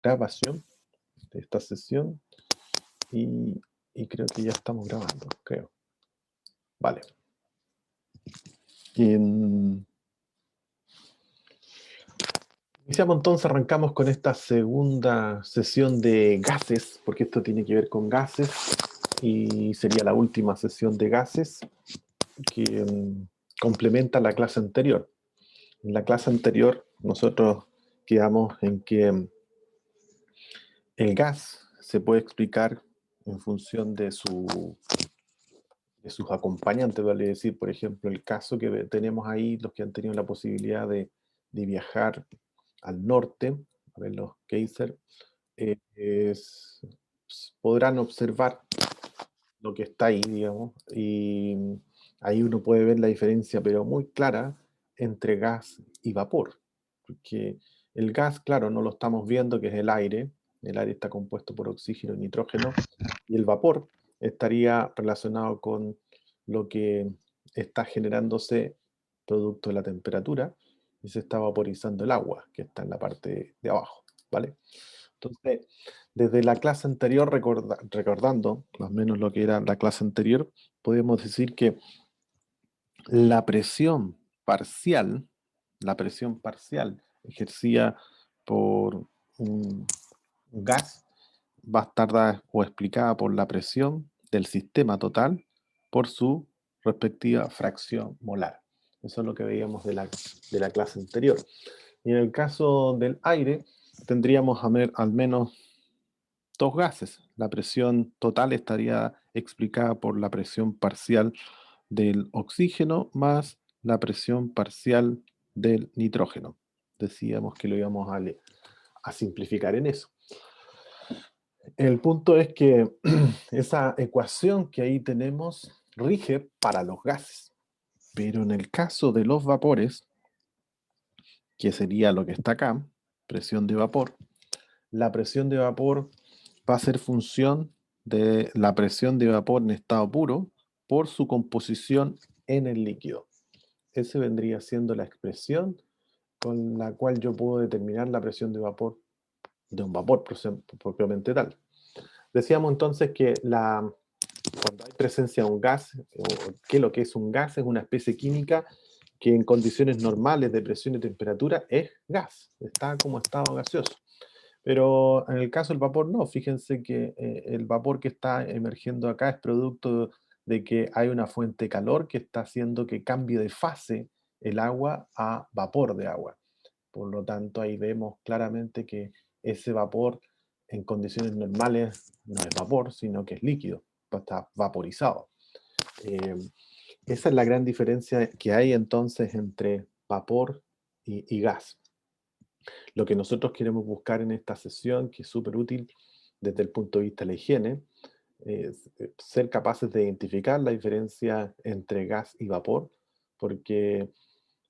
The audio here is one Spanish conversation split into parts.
grabación de esta sesión y creo que ya estamos grabando, creo. Vale. Iniciamos entonces, arrancamos con esta segunda sesión de gases, porque esto tiene que ver con gases y sería la última sesión de gases que complementa la clase anterior. En la clase anterior nosotros quedamos en que el gas se puede explicar en función de sus acompañantes, vale decir, por ejemplo, el caso que tenemos ahí, los que han tenido la posibilidad de viajar al norte, a ver los geyser, podrán observar lo que está ahí, digamos, y ahí uno puede ver la diferencia, pero muy clara, entre gas y vapor, porque el gas, claro, no lo estamos viendo, que es el aire está compuesto por oxígeno y nitrógeno, y el vapor estaría relacionado con lo que está generándose producto de la temperatura, y se está vaporizando el agua, que está en la parte de abajo, ¿vale? Entonces, desde la clase anterior, recordando más o menos lo que era la clase anterior, podemos decir que la presión parcial, ejercida por un gas va a estar dada o explicada por la presión del sistema total por su respectiva fracción molar. Eso es lo que veíamos de la clase anterior. Y en el caso del aire, tendríamos a ver al menos dos gases. La presión total estaría explicada por la presión parcial del oxígeno más la presión parcial del nitrógeno. Decíamos que lo íbamos a simplificar en eso. El punto es que esa ecuación que ahí tenemos rige para los gases, pero en el caso de los vapores, que sería lo que está acá, presión de vapor, la presión de vapor va a ser función de la presión de vapor en estado puro por su composición en el líquido. Esa vendría siendo la expresión con la cual yo puedo determinar la presión de vapor de un vapor propiamente tal. Decíamos entonces que cuando hay presencia de un gas, o que lo que es un gas es una especie química que en condiciones normales de presión y temperatura es gas, está como estado gaseoso. Pero en el caso del vapor no, fíjense que el vapor que está emergiendo acá es producto de que hay una fuente de calor que está haciendo que cambie de fase el agua a vapor de agua. Por lo tanto, ahí vemos claramente que ese vapor en condiciones normales no es vapor, sino que es líquido, está vaporizado. Esa es la gran diferencia que hay entonces entre vapor y gas. Lo que nosotros queremos buscar en esta sesión, que es súper útil desde el punto de vista de la higiene, es ser capaces de identificar la diferencia entre gas y vapor, porque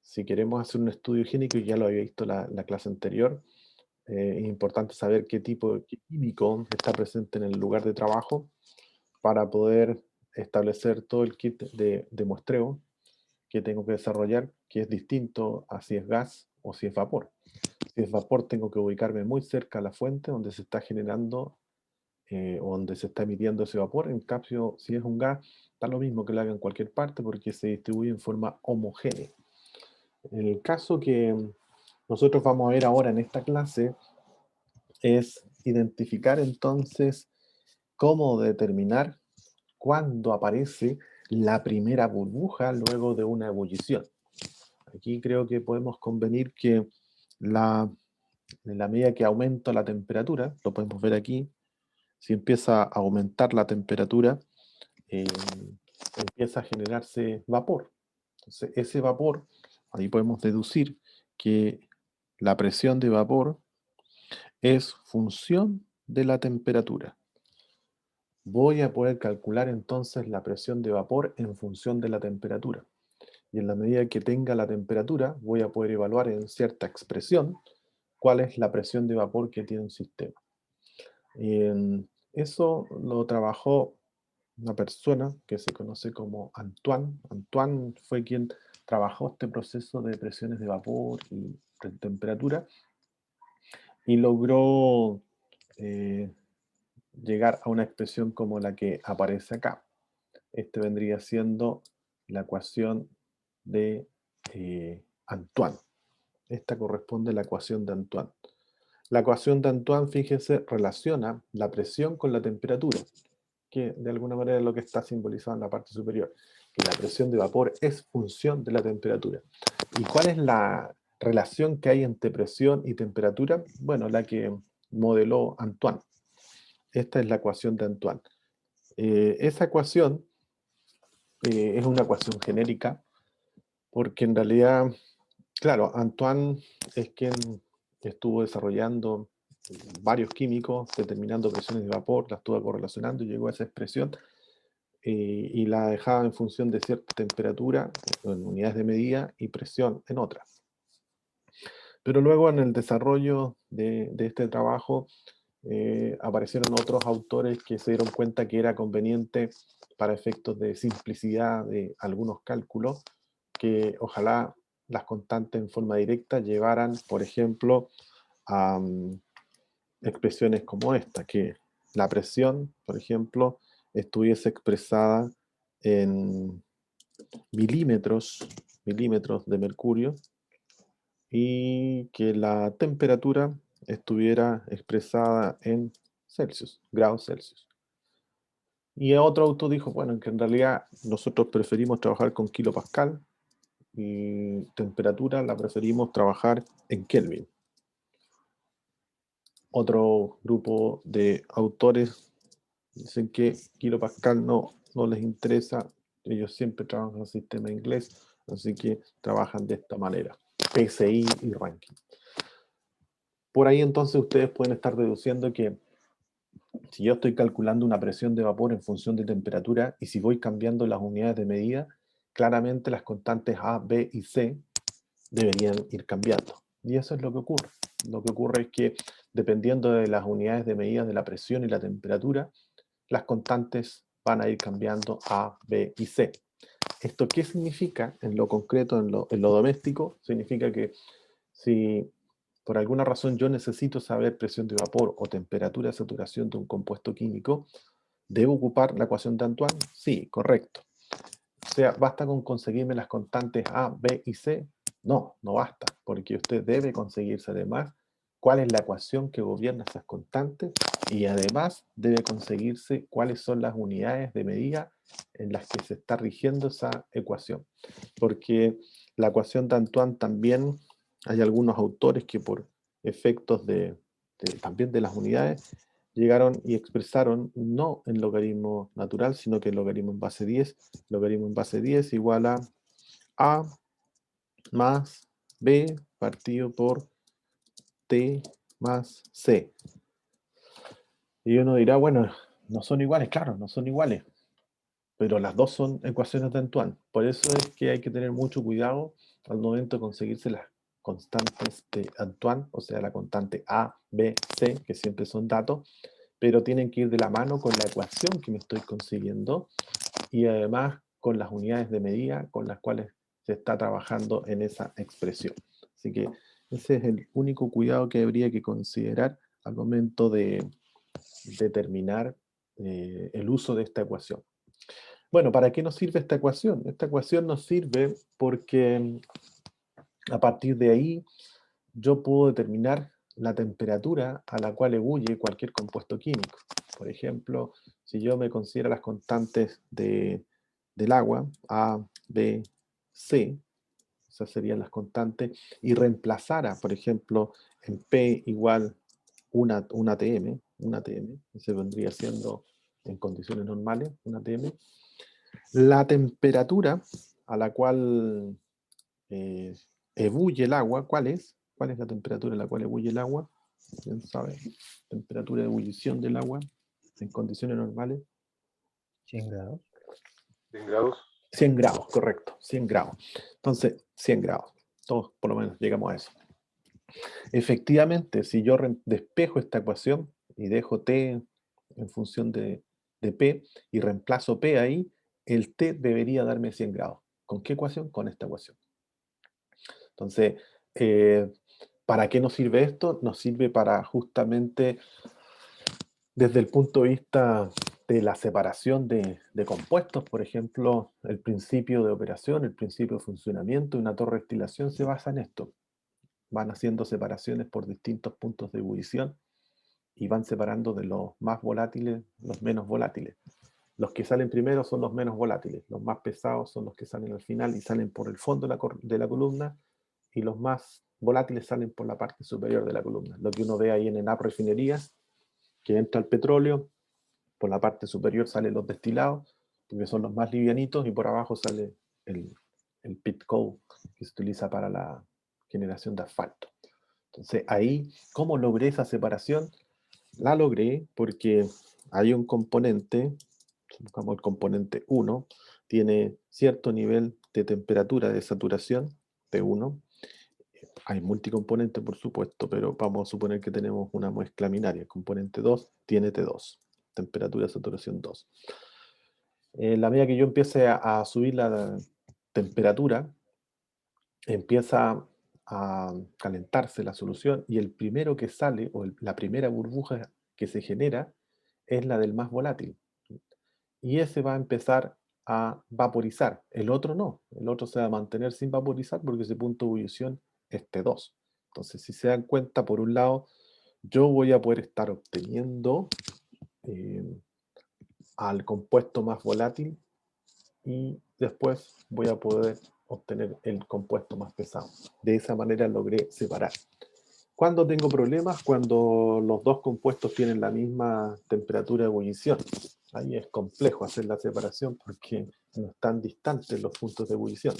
si queremos hacer un estudio higiénico, y ya lo había visto la clase anterior, es importante saber qué tipo de químico está presente en el lugar de trabajo para poder establecer todo el kit de muestreo que tengo que desarrollar, que es distinto a si es gas o si es vapor. Si es vapor, tengo que ubicarme muy cerca a la fuente donde se está generando o donde se está emitiendo ese vapor. En cambio, si es un gas, da lo mismo que lo haga en cualquier parte porque se distribuye en forma homogénea. En el caso que nosotros vamos a ver ahora en esta clase es identificar entonces cómo determinar cuándo aparece la primera burbuja luego de una ebullición. Aquí creo que podemos convenir que en la medida que aumenta la temperatura, lo podemos ver aquí, si empieza a aumentar la temperatura, empieza a generarse vapor. Entonces, ese vapor, ahí podemos deducir que la presión de vapor es función de la temperatura. Voy a poder calcular entonces la presión de vapor en función de la temperatura. Y en la medida que tenga la temperatura, voy a poder evaluar en cierta expresión cuál es la presión de vapor que tiene un sistema. Eso lo trabajó una persona que se conoce como Antoine. Antoine fue quien trabajó este proceso de presiones de vapor y de temperatura y logró llegar a una expresión como la que aparece acá. Este vendría siendo la ecuación de Antoine. Esta corresponde a la ecuación de Antoine. La ecuación de Antoine, fíjese, relaciona la presión con la temperatura, que de alguna manera es lo que está simbolizado en la parte superior, que la presión de vapor es función de la temperatura. ¿Y cuál es la relación que hay entre presión y temperatura? Bueno, la que modeló Antoine. Esta es la ecuación de Antoine. Esa ecuación es una ecuación genérica, porque en realidad, claro, Antoine es quien estuvo desarrollando varios químicos, determinando presiones de vapor, la estuvo correlacionando y llegó a esa expresión y la dejaba en función de cierta temperatura en unidades de medida y presión en otras. Pero luego en el desarrollo de este trabajo aparecieron otros autores que se dieron cuenta que era conveniente para efectos de simplicidad de algunos cálculos que ojalá las constantes en forma directa llevaran, por ejemplo, a expresiones como esta, que la presión, por ejemplo, estuviese expresada en milímetros de mercurio y que la temperatura estuviera expresada en Celsius, grados Celsius. Y otro autor dijo, bueno, que en realidad nosotros preferimos trabajar con kilopascal y temperatura la preferimos trabajar en Kelvin. Otro grupo de autores dicen que kilopascal no les interesa, ellos siempre trabajan en sistema inglés, así que trabajan de esta manera, PSI y ranking. Por ahí entonces ustedes pueden estar deduciendo que si yo estoy calculando una presión de vapor en función de temperatura y si voy cambiando las unidades de medida, claramente las constantes A, B y C deberían ir cambiando. Y eso es lo que ocurre. Lo que ocurre es que dependiendo de las unidades de medida de la presión y la temperatura, las constantes van a ir cambiando A, B y C. ¿Esto qué significa en lo concreto, en lo doméstico? Significa que si por alguna razón yo necesito saber presión de vapor o temperatura de saturación de un compuesto químico, ¿debo ocupar la ecuación de Antoine? Sí, correcto. O sea, ¿basta con conseguirme las constantes A, B y C? No, no basta, porque usted debe conseguirse además cuál es la ecuación que gobierna esas constantes y además debe conseguirse cuáles son las unidades de medida en las que se está rigiendo esa ecuación. Porque la ecuación de Antoine también hay algunos autores que por efectos también de las unidades llegaron y expresaron no en logaritmo natural, sino que en logaritmo en base 10. Logaritmo en base 10 igual a más b partido por t más c. Y uno dirá, bueno, no son iguales, claro, no son iguales, pero las dos son ecuaciones de Antoine. Por eso es que hay que tener mucho cuidado al momento de conseguirse las constantes de Antoine, o sea, la constante A, B, C, que siempre son datos, pero tienen que ir de la mano con la ecuación que me estoy consiguiendo y además con las unidades de medida con las cuales se está trabajando en esa expresión. Así que ese es el único cuidado que habría que considerar al momento de determinar el uso de esta ecuación. Bueno, ¿para qué nos sirve esta ecuación? Esta ecuación nos sirve porque a partir de ahí yo puedo determinar la temperatura a la cual ebulle cualquier compuesto químico. Por ejemplo, si yo me considero las constantes del agua, A, B, C, esas serían las constantes, y reemplazara, por ejemplo, en P igual una ATM, ese vendría siendo en condiciones normales, una ATM, la temperatura a la cual eh, ebulle el agua, ¿cuál es? ¿Cuál es la temperatura a la cual ebulle el agua? ¿Quién sabe? Temperatura de ebullición del agua en condiciones normales. 100 grados. 100 grados. 100 grados, correcto, 100 grados. Entonces, 100 grados. Todos por lo menos llegamos a eso. Efectivamente, si yo despejo esta ecuación y dejo T en función de P y reemplazo P ahí, el T debería darme 100 grados. ¿Con qué ecuación? Con esta ecuación. Entonces, ¿para qué nos sirve esto? Nos sirve para justamente Desde el punto de vista de la separación de compuestos, por ejemplo, el principio de operación, el principio de funcionamiento de una torre de destilación se basa en esto. Van haciendo separaciones por distintos puntos de ebullición y van separando de los más volátiles los menos volátiles. Los que salen primero son los menos volátiles, los más pesados son los que salen al final y salen por el fondo de la columna, y los más volátiles salen por la parte superior de la columna. Lo que uno ve ahí en ENAP refinerías, que entra el petróleo, por la parte superior salen los destilados, porque son los más livianitos, y por abajo sale el pit coke, que se utiliza para la generación de asfalto. Entonces ahí, ¿cómo logré esa separación? La logré porque hay un componente, buscamos el componente 1, tiene cierto nivel de temperatura de saturación, T1. Hay multicomponentes, por supuesto, pero vamos a suponer que tenemos una mezcla binaria. El componente 2 tiene T2, temperatura de saturación 2. En la medida que yo empiece a subir la temperatura, empieza a calentarse la solución, y el primero que sale, o la primera burbuja que se genera, es la del más volátil. Y ese va a empezar a vaporizar. El otro no. El otro se va a mantener sin vaporizar porque ese punto de ebullición es T2. Entonces, si se dan cuenta, por un lado, yo voy a poder estar obteniendo eh, al compuesto más volátil, y después voy a poder obtener el compuesto más pesado. De esa manera logré separar. ¿Cuándo tengo problemas? Cuando los dos compuestos tienen la misma temperatura de ebullición. Ahí es complejo hacer la separación porque no están distantes los puntos de ebullición.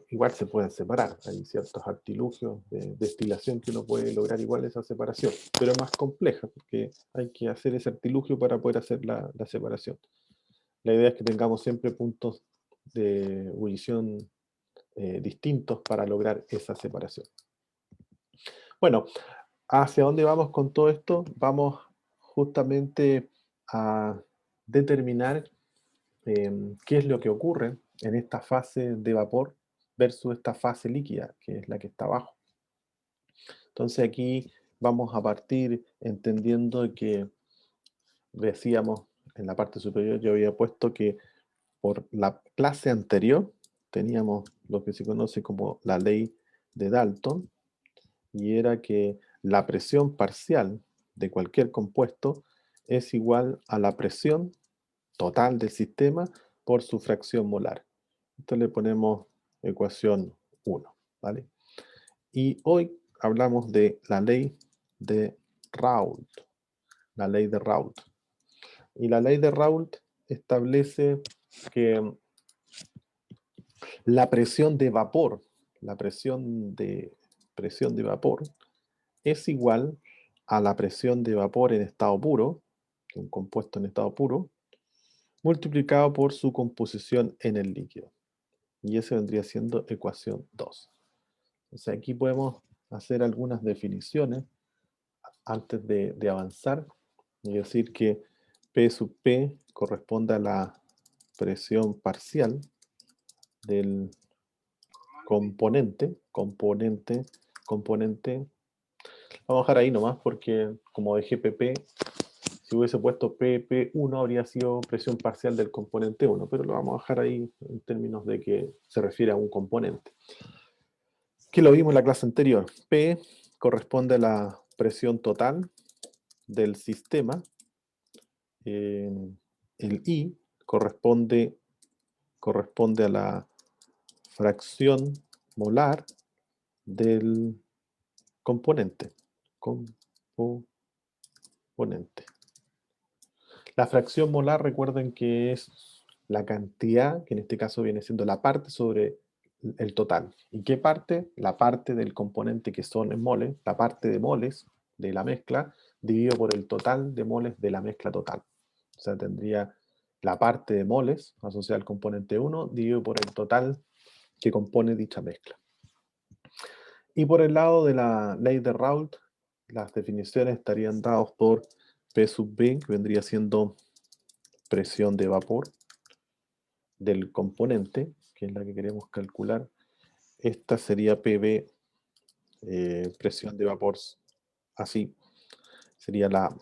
Igual se pueden separar, hay ciertos artilugios de destilación que uno puede lograr igual esa separación, pero es más compleja porque hay que hacer ese artilugio para poder hacer la separación. La idea es que tengamos siempre puntos de ebullición distintos para lograr esa separación. Bueno, ¿hacia dónde vamos con todo esto? Vamos justamente a determinar qué es lo que ocurre en esta fase de vapor versus esta fase líquida, que es la que está abajo. Entonces aquí vamos a partir entendiendo que, decíamos, en la parte superior yo había puesto que por la clase anterior teníamos lo que se conoce como la ley de Dalton, y era que la presión parcial de cualquier compuesto es igual a la presión total del sistema por su fracción molar. Esto le ponemos ecuación 1, ¿vale? Y hoy hablamos de la ley de Raoult, la ley de Raoult. Y la ley de Raoult establece que la presión de vapor, la presión de vapor es igual a la presión de vapor en estado puro, un compuesto en estado puro, multiplicado por su composición en el líquido. Y eso vendría siendo ecuación 2. O sea, aquí podemos hacer algunas definiciones antes de avanzar, y decir que P sub P corresponde a la presión parcial del componente. Vamos a dejar ahí nomás porque como dejé PP, si hubiese puesto PP1 habría sido presión parcial del componente 1, pero lo vamos a dejar ahí en términos de que se refiere a un componente. Que lo vimos en la clase anterior. P corresponde a la presión total del sistema. El I corresponde a la fracción molar del componente. La fracción molar, recuerden que es la cantidad, que en este caso viene siendo la parte sobre el total. ¿Y qué parte? La parte del componente que son en moles, la parte de moles de la mezcla, dividido por el total de moles de la mezcla total. O sea, tendría la parte de moles asociada al componente 1, dividido por el total que compone dicha mezcla. Y por el lado de la ley de Raoult, las definiciones estarían dadas por P sub B, que vendría siendo presión de vapor del componente, que es la que queremos calcular. Esta sería PB, presión de vapor, así sería la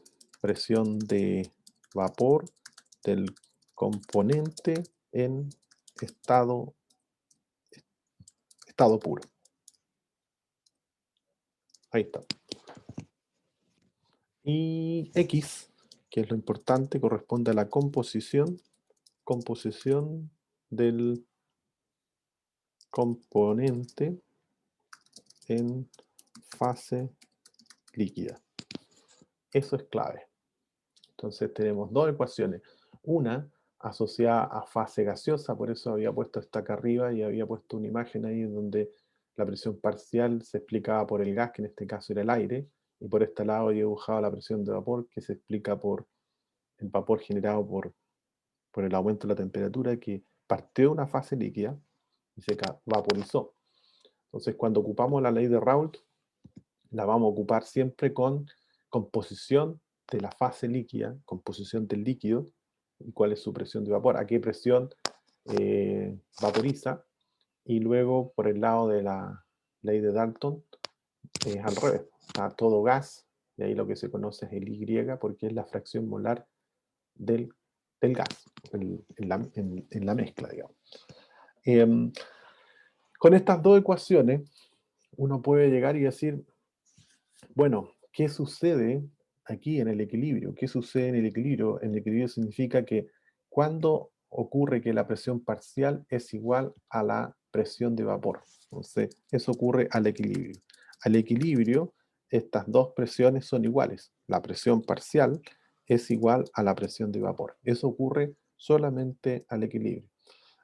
presión de vapor del componente en estado puro. Ahí está. Y X, que es lo importante, corresponde a la composición del componente en fase líquida. Eso es clave. Entonces tenemos dos ecuaciones. Una asociada a fase gaseosa, por eso había puesto esta acá arriba y había puesto una imagen ahí donde la presión parcial se explicaba por el gas, que en este caso era el aire, y por este lado he dibujado la presión de vapor, que se explica por el vapor generado por el aumento de la temperatura, que partió de una fase líquida y se vaporizó. Entonces, cuando ocupamos la ley de Raoult, la vamos a ocupar siempre con composición de la fase líquida, composición del líquido, y cuál es su presión de vapor, a qué presión vaporiza, y luego por el lado de la ley de Dalton es al revés, está todo gas, y ahí lo que se conoce es el Y, porque es la fracción molar del gas en la mezcla, digamos. Con estas dos ecuaciones, uno puede llegar y decir, bueno, ¿qué sucede aquí en el equilibrio? ¿Qué sucede en el equilibrio? En el equilibrio significa que cuando ocurre que la presión parcial es igual a la presión de vapor. Entonces, eso ocurre al equilibrio. Al equilibrio, estas dos presiones son iguales. La presión parcial es igual a la presión de vapor. Eso ocurre solamente al equilibrio.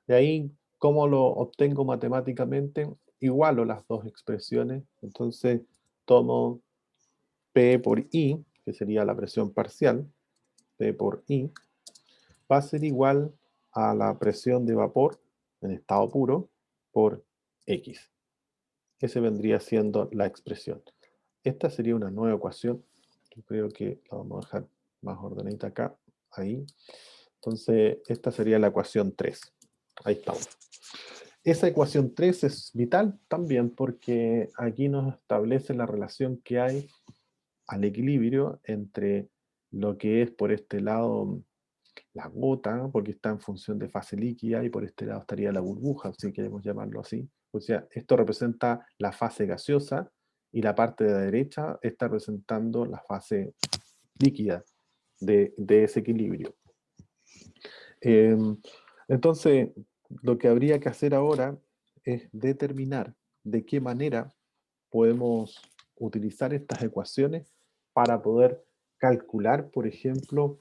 De ahí, ¿cómo lo obtengo matemáticamente? Igualo las dos expresiones. Entonces, tomo P por I, que sería la presión parcial, P por I, va a ser igual a la presión de vapor en estado puro por X. Ese vendría siendo la expresión. Esta sería una nueva ecuación. Yo creo que la vamos a dejar más ordenadita acá, ahí. Entonces, esta sería la ecuación 3. Ahí estamos. Esa ecuación 3 es vital también porque aquí nos establece la relación que hay al equilibrio entre lo que es por este lado la gota, porque está en función de fase líquida, y por este lado estaría la burbuja, si queremos llamarlo así. O sea, esto representa la fase gaseosa y la parte de la derecha está representando la fase líquida de ese equilibrio. Entonces, lo que habría que hacer ahora es determinar de qué manera podemos utilizar estas ecuaciones para poder calcular, por ejemplo,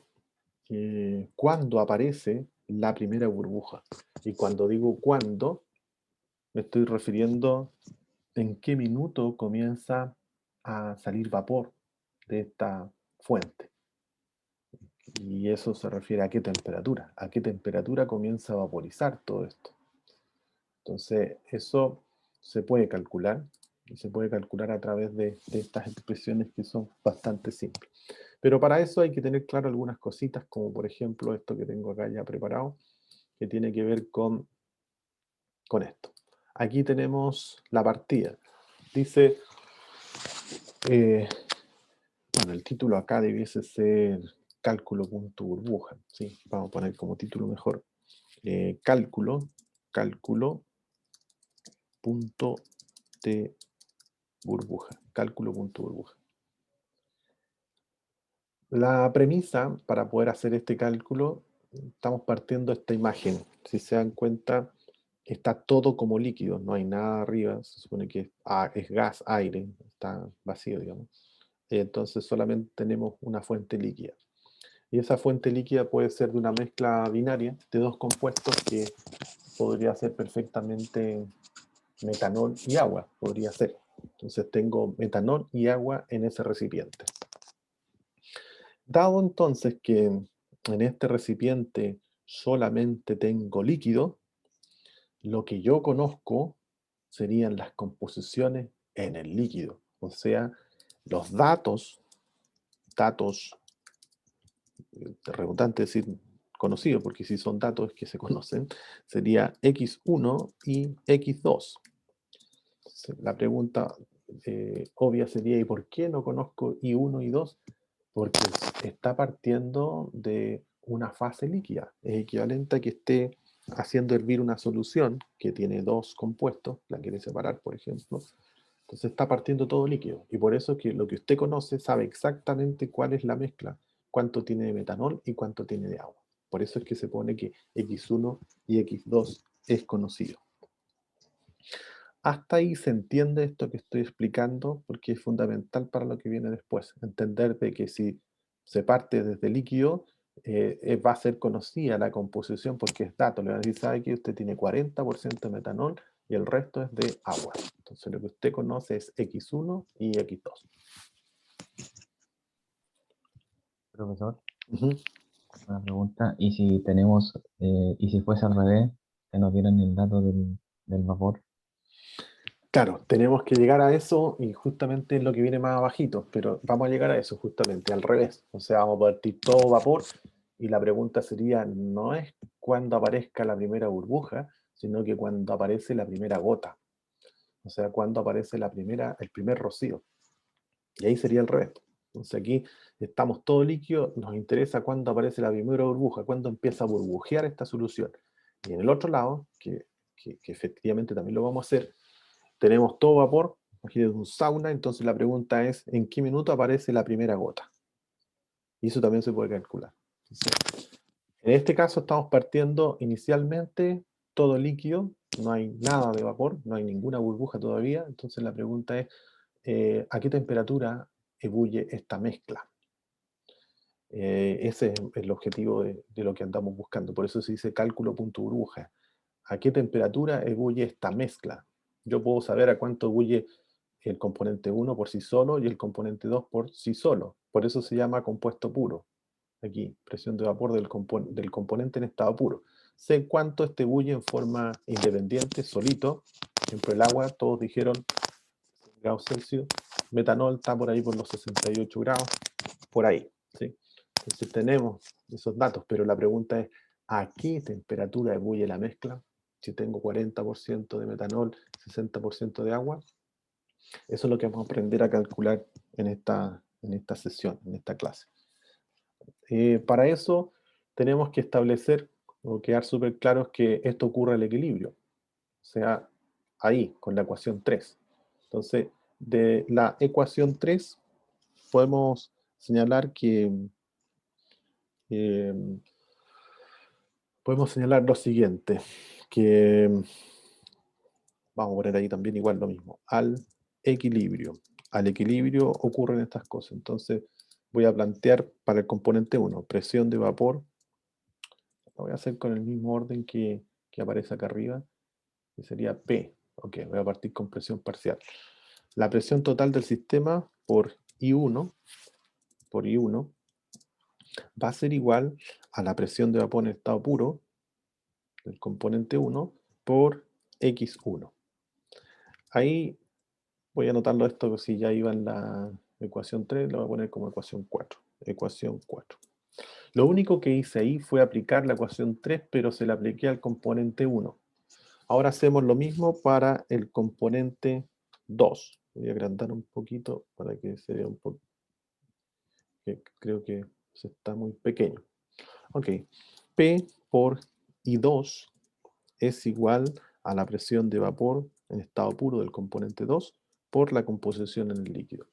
cuándo aparece la primera burbuja. Y cuando digo cuándo, me estoy refiriendo en qué minuto comienza a salir vapor de esta fuente. Y eso se refiere a qué temperatura comienza a vaporizar todo esto. Entonces, eso se puede calcular, y se puede calcular a través de estas expresiones que son bastante simples. Pero para eso hay que tener claro algunas cositas, como por ejemplo esto que tengo acá ya preparado, que tiene que ver con esto. Aquí tenemos la partida. Dice, bueno, el título acá debiese ser cálculo.burbuja, ¿sí? Vamos a poner como título mejor cálculo punto de burbuja, cálculo.burbuja. La premisa para poder hacer este cálculo, estamos partiendo de esta imagen. Si se dan cuenta, está todo como líquido, no hay nada arriba, se supone que es gas, aire, está vacío, digamos. Entonces solamente tenemos una fuente líquida. Y esa fuente líquida puede ser de una mezcla binaria de dos compuestos que podría ser perfectamente metanol y agua, podría ser. Entonces tengo metanol y agua en ese recipiente. Dado entonces que en este recipiente solamente tengo líquido, lo que yo conozco serían las composiciones en el líquido. O sea, los datos, redundante decir conocidos, porque si son datos que se conocen, sería X1 y X2. La pregunta obvia sería, ¿y por qué no conozco I1 y 2? Porque está partiendo de una fase líquida. Es equivalente a que esté haciendo hervir una solución que tiene dos compuestos, la quiere separar, por ejemplo. Entonces está partiendo todo líquido. Y por eso es que lo que usted conoce sabe exactamente cuál es la mezcla, cuánto tiene de metanol y cuánto tiene de agua. Por eso es que se pone que X1 y X2 es conocido. Hasta ahí se entiende esto que estoy explicando porque es fundamental para lo que viene después. Entender de que si se parte desde líquido, va a ser conocida la composición porque es dato. Le van a decir, sabe que usted tiene 40% de metanol y el resto es de agua. Entonces lo que usted conoce es X1 y X2. Profesor, Ujú. una pregunta. ¿Y si tenemos, y si fuese al revés, que nos dieran el dato del vapor? Claro, tenemos que llegar a eso y justamente es lo que viene más abajito, pero vamos a llegar a eso justamente al revés. O sea, vamos a partir todo vapor y la pregunta sería, no es cuando aparezca la primera burbuja, sino que cuando aparece la primera gota. O sea, cuando aparece el primer rocío. Y ahí sería al revés. Entonces aquí estamos todo líquido, nos interesa cuándo aparece la primera burbuja, cuándo empieza a burbujear esta solución. Y en el otro lado, que efectivamente también lo vamos a hacer, tenemos todo vapor, imagínense un sauna, entonces la pregunta es, ¿en qué minuto aparece la primera gota? Y eso también se puede calcular. Entonces, en este caso estamos partiendo inicialmente todo líquido, no hay nada de vapor, no hay ninguna burbuja todavía, entonces la pregunta es, ¿a qué temperatura ebulle esta mezcla? Ese es el objetivo de lo que andamos buscando, por eso se dice cálculo punto burbuja. ¿A qué temperatura ebulle esta mezcla? Yo puedo saber a cuánto ebulle el componente 1 por sí solo y el componente 2 por sí solo. Por eso se llama compuesto puro. Aquí, presión de vapor del componente en estado puro. Sé cuánto este bulle en forma independiente, solito. Por ejemplo, el agua, todos dijeron 100 grados Celsius. Metanol está por ahí por los 68 grados, por ahí. ¿Sí? Entonces tenemos esos datos, pero la pregunta es, ¿a qué temperatura ebulle la mezcla? Si tengo 40% de metanol, 60% de agua. Eso es lo que vamos a aprender a calcular en esta sesión, en esta clase. Para eso tenemos que establecer o quedar súper claros que esto ocurre al equilibrio, o sea, ahí, con la ecuación 3. Entonces, de la ecuación 3 podemos señalar que eh, podemos señalar lo siguiente, que vamos a poner ahí también igual lo mismo, al equilibrio. Al equilibrio ocurren estas cosas. Entonces, voy a plantear para el componente 1, presión de vapor. Lo voy a hacer con el mismo orden que aparece acá arriba, que sería P. Ok, voy a partir con presión parcial. La presión total del sistema por I1 va a ser igual a la presión de vapor en estado puro del componente 1 por X1. Ahí voy a anotarlo esto, si ya iba en la ecuación 3, lo voy a poner como ecuación 4. Ecuación 4. Lo único que hice ahí fue aplicar la ecuación 3, pero se la apliqué al componente 1. Ahora hacemos lo mismo para el componente 2. Voy a agrandar un poquito para que se vea un poco, que creo que se está muy pequeño. Ok, P por I2 es igual a la presión de vapor en estado puro del componente 2 por la composición en el líquido.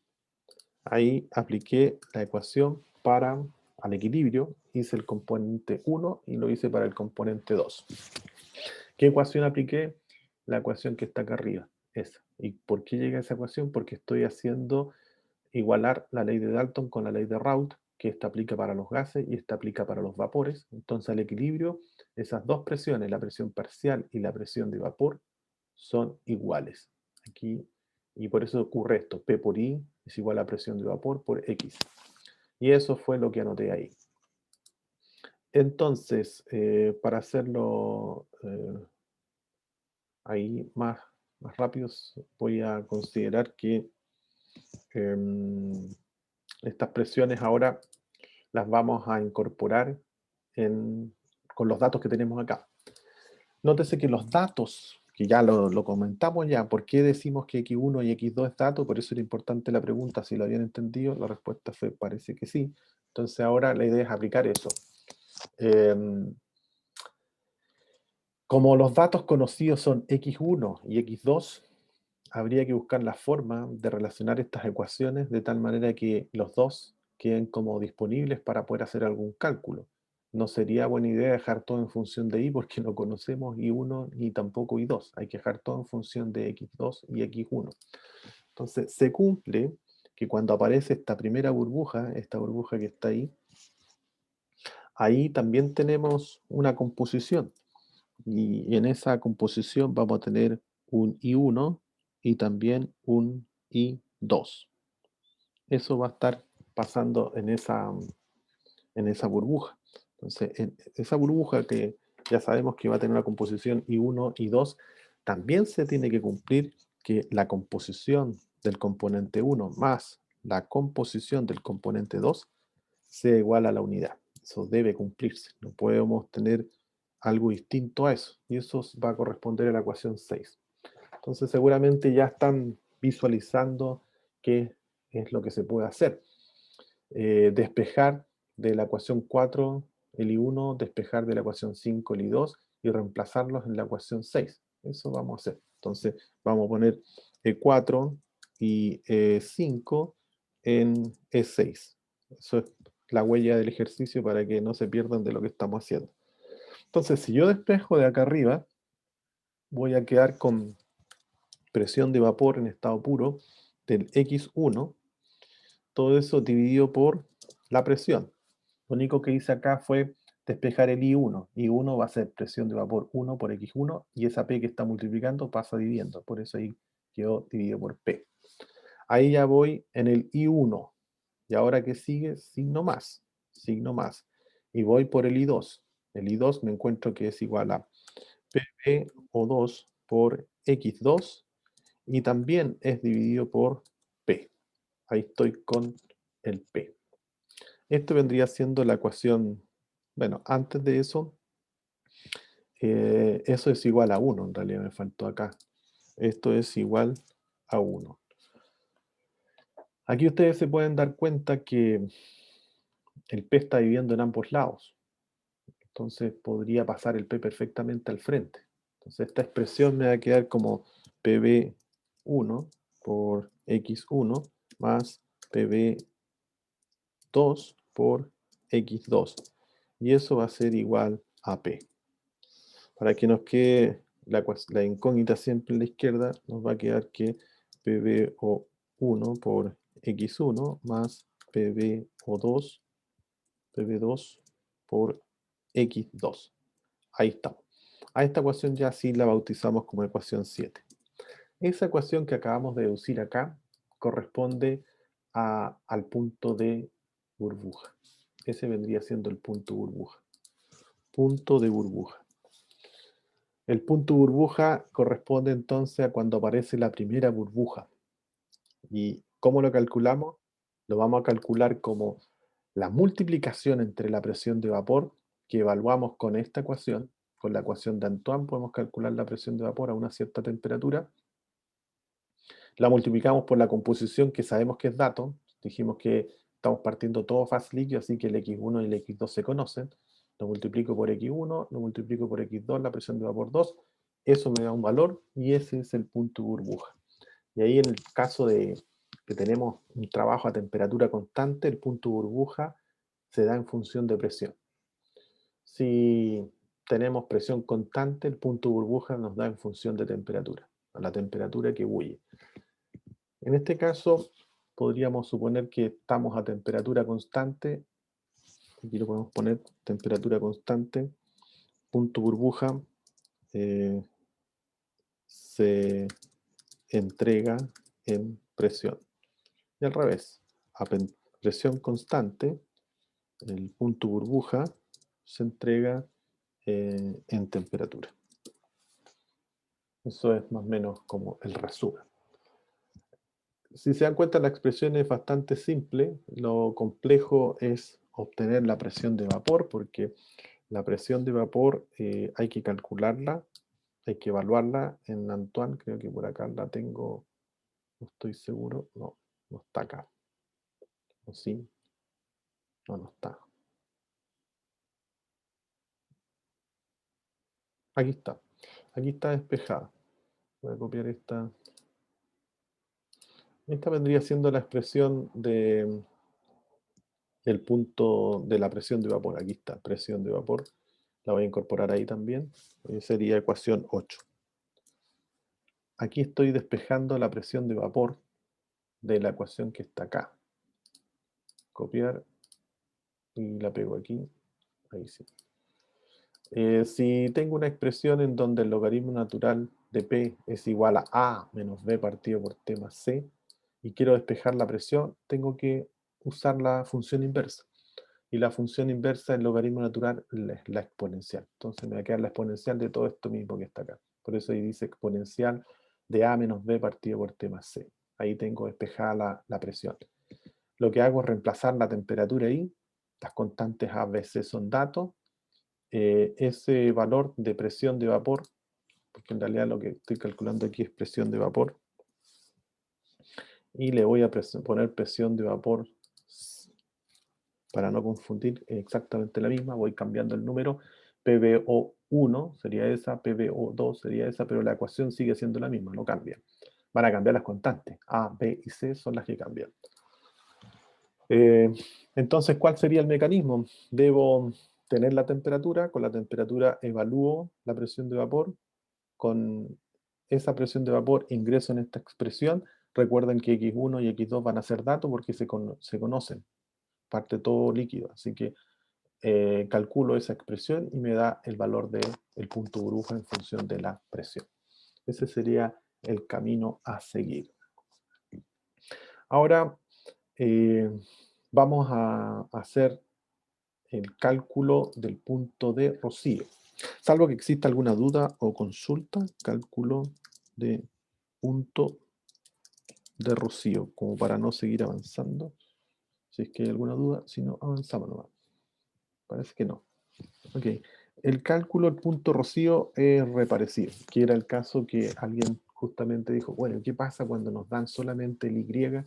Ahí apliqué la ecuación para al equilibrio, hice el componente 1 y lo hice para el componente 2. ¿Qué ecuación apliqué? La ecuación que está acá arriba, esa. ¿Y por qué llegué a esa ecuación? Porque estoy haciendo igualar la ley de Dalton con la ley de Raoult, que esta aplica para los gases y esta aplica para los vapores. Entonces, al equilibrio, esas dos presiones, la presión parcial y la presión de vapor, son iguales. Aquí, y por eso ocurre esto, P por I es igual a presión de vapor por X. Y eso fue lo que anoté ahí. Entonces, para hacerlo ahí más rápido, voy a considerar que estas presiones ahora las vamos a incorporar con los datos que tenemos acá. Nótese que los datos que ya lo comentamos ya, ¿por qué decimos que X1 y X2 es dato? Por eso era importante la pregunta, si lo habían entendido, la respuesta fue, parece que sí. Entonces ahora la idea es aplicar eso. Como los datos conocidos son X1 y X2, habría que buscar la forma de relacionar estas ecuaciones de tal manera que los dos queden como disponibles para poder hacer algún cálculo. No sería buena idea dejar todo en función de y porque no conocemos y1 ni tampoco y2. Hay que dejar todo en función de x2 y x1. Entonces se cumple que cuando aparece esta primera burbuja, esta burbuja que está ahí también tenemos una composición. Y en esa composición vamos a tener un I1 y también un I2. Eso va a estar pasando en esa burbuja. Entonces, en esa burbuja que ya sabemos que va a tener una composición I1 y 2, también se tiene que cumplir que la composición del componente 1 más la composición del componente 2 sea igual a la unidad. Eso debe cumplirse. No podemos tener algo distinto a eso. Y eso va a corresponder a la ecuación 6. Entonces seguramente ya están visualizando qué es lo que se puede hacer. Despejar de la ecuación 4 el I1, despejar de la ecuación 5 el I2 y reemplazarlos en la ecuación 6. Eso vamos a hacer. Entonces vamos a poner E4 y E5 en E6. Eso es la huella del ejercicio para que no se pierdan de lo que estamos haciendo. Entonces, si yo despejo de acá arriba, voy a quedar con presión de vapor en estado puro del X1, todo eso dividido por la presión. Lo único que hice acá fue despejar el I1. I1 va a ser presión de vapor 1 por X1 y esa P que está multiplicando pasa dividiendo. Por eso ahí quedó dividido por P. Ahí ya voy en el I1. Y ahora que sigue, signo más. Signo más. Y voy por el I2. El I2 me encuentro que es igual a PV2 por X2 y también es dividido por P. Ahí estoy con el P. Esto vendría siendo la ecuación, bueno, antes de eso, eso es igual a 1, en realidad me faltó acá. Esto es igual a 1. Aquí ustedes se pueden dar cuenta que el P está dividiendo en ambos lados. Entonces podría pasar el P perfectamente al frente. Entonces esta expresión me va a quedar como PV1 por X1 más PV2 por X2. Y eso va a ser igual a P. Para que nos quede la incógnita siempre en la izquierda, nos va a quedar que PVO1 por X1 más PVO2 por X2. Ahí estamos. A esta ecuación ya sí la bautizamos como ecuación 7. Esa ecuación que acabamos de deducir acá corresponde al punto de burbuja. Ese vendría siendo el punto burbuja. Punto de burbuja. El punto burbuja corresponde entonces a cuando aparece la primera burbuja. ¿Y cómo lo calculamos? Lo vamos a calcular como la multiplicación entre la presión de vapor que evaluamos con esta ecuación. Con la ecuación de Antoine podemos calcular la presión de vapor a una cierta temperatura. La multiplicamos por la composición que sabemos que es dato. Dijimos que estamos partiendo todo fase líquido, así que el X1 y el X2 se conocen. Lo multiplico por X1, lo multiplico por X2, la presión de vapor 2. Eso me da un valor y ese es el punto burbuja. Y ahí en el caso de que tenemos un trabajo a temperatura constante, el punto burbuja se da en función de presión. Si tenemos presión constante, el punto burbuja nos da en función de temperatura, a la temperatura que bulle. En este caso, podríamos suponer que estamos a temperatura constante. Aquí lo podemos poner, temperatura constante, punto burbuja, se entrega en presión. Y al revés, a presión constante, el punto burbuja se entrega en temperatura. Eso es más o menos como el resumen. Si se dan cuenta, la expresión es bastante simple. Lo complejo es obtener la presión de vapor, porque la presión de vapor hay que calcularla hay que evaluarla en Antoine, creo que por acá la tengo, no estoy seguro, no, no está acá. ¿O sí? No, no está. Aquí está. Aquí está despejada. Voy a copiar esta. Esta vendría siendo la expresión de el punto de la presión de vapor. Aquí está, presión de vapor. La voy a incorporar ahí también. Sería ecuación 8. Aquí estoy despejando la presión de vapor de la ecuación que está acá. Copiar y la pego aquí. Ahí sí. Si tengo una expresión en donde el logaritmo natural de P es igual a menos B partido por T más C, y quiero despejar la presión, tengo que usar la función inversa. Y la función inversa del logaritmo natural es la exponencial. Entonces me va a quedar la exponencial de todo esto mismo que está acá. Por eso ahí dice exponencial de A menos B partido por T más C. Ahí tengo despejada la presión. Lo que hago es reemplazar la temperatura ahí. Las constantes A, B, C son datos. Ese valor de presión de vapor, porque en realidad lo que estoy calculando aquí es presión de vapor, y le voy a poner presión de vapor para no confundir exactamente la misma, voy cambiando el número, PBO1 sería esa, PBO2 sería esa, pero la ecuación sigue siendo la misma, no cambia. Van a cambiar las constantes, A, B y C son las que cambian. Entonces, ¿cuál sería el mecanismo? Debo tener la temperatura, con la temperatura evalúo la presión de vapor, con esa presión de vapor ingreso en esta expresión. Recuerden que X1 y X2 van a ser datos porque se conocen, parte todo líquido, así que calculo esa expresión y me da el valor del punto burbuja en función de la presión. Ese sería el camino a seguir. Ahora vamos a hacer el cálculo del punto de rocío. Salvo que exista alguna duda o consulta, cálculo de punto de rocío, como para no seguir avanzando. Si es que hay alguna duda, si no, avanzamos nomás. Parece que no. Ok. El cálculo del punto rocío es reparecido, que era el caso que alguien justamente dijo, bueno, ¿qué pasa cuando nos dan solamente el Y?